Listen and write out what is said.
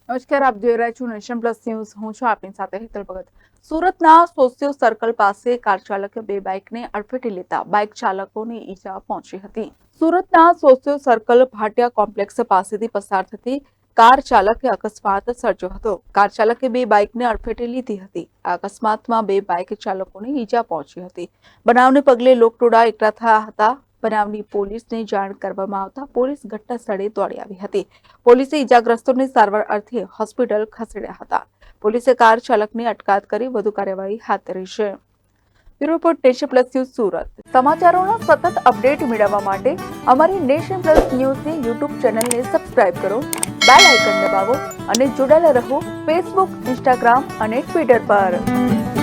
નમસ્કાર, આપ જોઈ રહ્યા છો નેશન પ્લસ ન્યૂઝ. હું છું આપની સાથે હેતલ ભગત. સુરતના સોશિયો સર્કલ પાસે કાર ચાલકે બે બાઇકને અડફેટે લેતા બાઇક ચાલકોને ઈજા પહોંચી હતી. સુરતના સોશિયો સર્કલ ભાટિયા કોમ્પ્લેક્સ પાસેથી પસાર થતી કાર ચાલકે અકસ્માત સર્જ્યો હતો. કાર ચાલકે બે બાઇકને અડફેટે લીધી હતી. આ અકસ્માતમાં બે બાઇક ચાલકોને ઈજા પહોંચી હતી. બનાવને પગલે લોકટોળા એકઠા થયા હતા. બનાવની પોલીસને જાણ કરવામાં આવતા પોલીસ ઘટના સ્થળે દોડી આવી હતી. પોલીસે ઈજાગ્રસ્તોને સારવાર અર્થે હોસ્પિટલ ખસેડ્યા હતા. પોલીસે કાર ચાલકની અટકાયત કરી વધુ કાર્યવાહી હાથ ધરી છે. Bureau report nation plus news Surat. સમાચારોના સતત અપડેટ મેળવવા માટે અમારી નેશન પ્લસ ન્યૂઝની યુટ્યુબ ચેનલને સબસ્ક્રાઇબ કરો, બેલ આઇકન દબાવો અને જોડાયેલા રહો ફેસબુક, ઇન્સ્ટાગ્રામ અને ટ્વિટર પર.